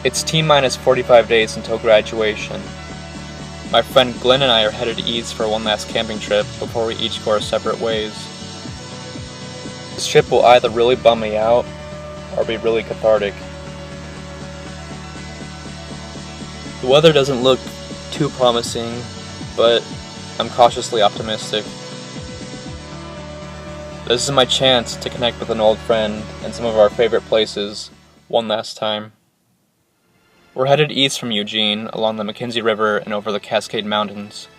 It's T-minus 45 days until graduation. My friend Glenn and I are headed east for one last camping trip before we each go our separate ways. This trip will either really bum me out or be really cathartic. The weather doesn't look too promising, but I'm cautiously optimistic. This is my chance to connect with an old friend and some of our favorite places one last time. We're headed east from Eugene along the McKenzie River and over the Cascade Mountains.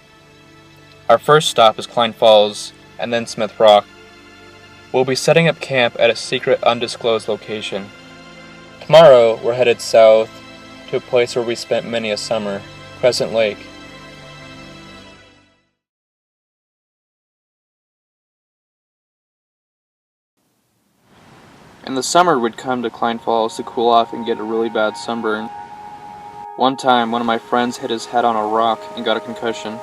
Our first stop is Klein Falls and then Smith Rock. We'll be setting up camp at a secret undisclosed location. Tomorrow we're headed south to a place where we spent many a summer, Crescent Lake. In the summer we'd come to Klein Falls to cool off and get a really bad sunburn. One time, one of my friends hit his head on a rock and got a concussion.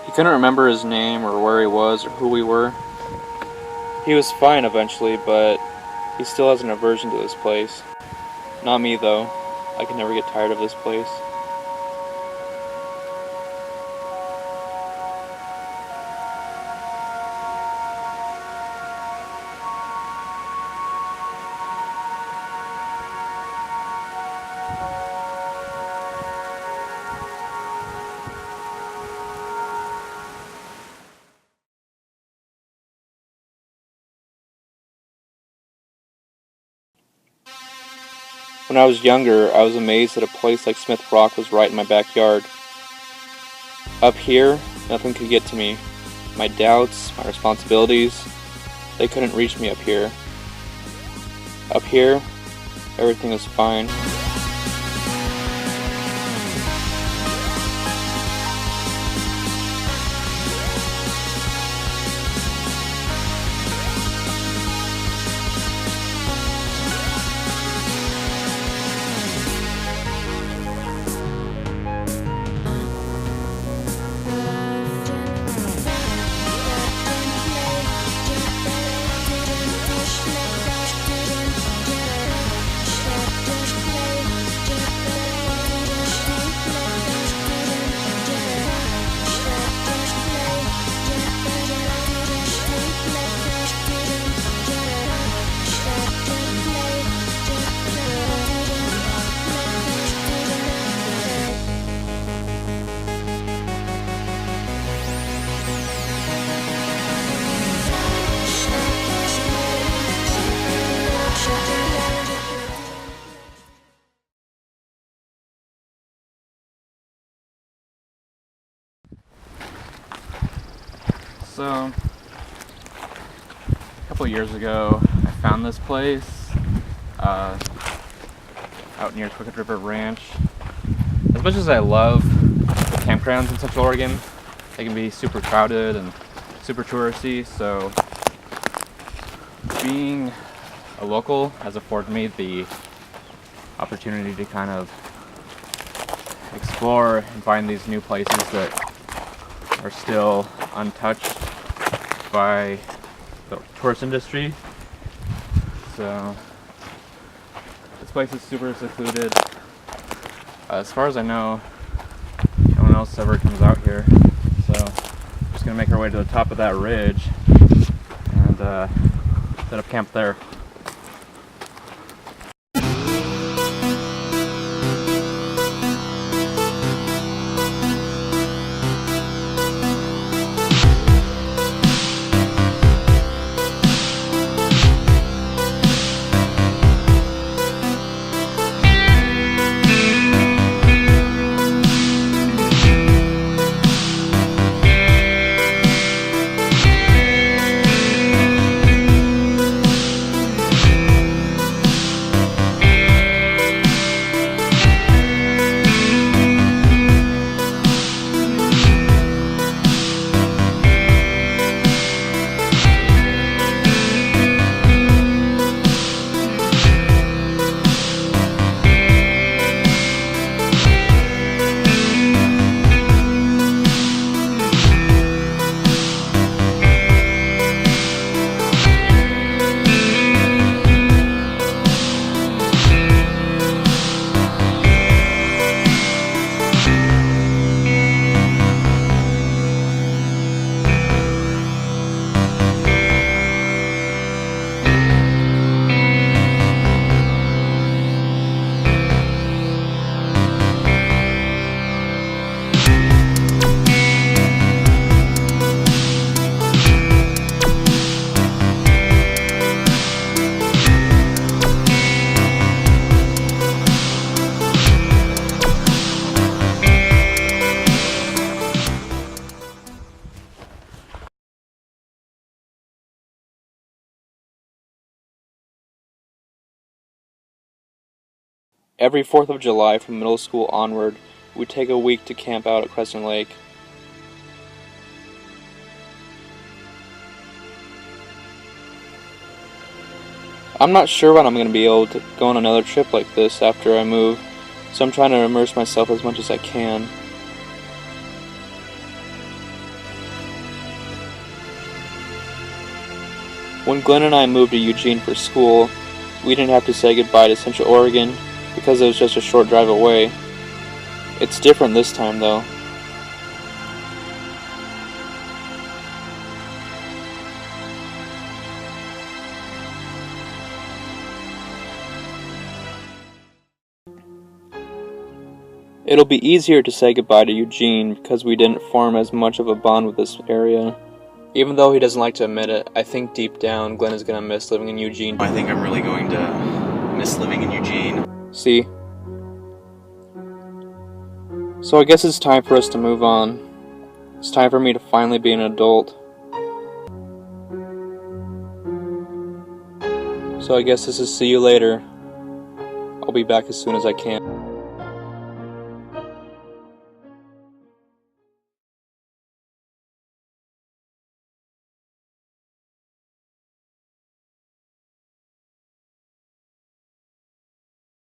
He couldn't remember his name or where he was or who we were. He was fine eventually, but he still has an aversion to this place. Not me though. I can never get tired of this place. When I was younger, I was amazed that a place like Smith Rock was right in my backyard. Up here, nothing could get to me. My doubts, my responsibilities, they couldn't reach me up here. Up here, everything was fine. So, a couple years ago, I found this place out near Crooked River Ranch. As much as I love the campgrounds in Central Oregon, they can be super crowded and super touristy, so being a local has afforded me the opportunity to kind of explore and find these new places that are still untouched by the tourist industry. So this place is super secluded. As far as I know, no one else ever comes out here. So we're just gonna make our way to the top of that ridge and set up camp there. Every 4th of July from middle school onward, we'd take a week to camp out at Crescent Lake. I'm not sure when I'm going to be able to go on another trip like this after I move, so I'm trying to immerse myself as much as I can. When Glenn and I moved to Eugene for school, we didn't have to say goodbye to Central Oregon because it was just a short drive away. It's different this time though. It'll be easier to say goodbye to Eugene because we didn't form as much of a bond with this area. Even though he doesn't like to admit it, I think deep down Glenn is going to miss living in Eugene. I think I'm really going to miss living in Eugene. See? So I guess it's time for us to move on. It's time for me to finally be an adult. So I guess this is see you later. I'll be back as soon as I can.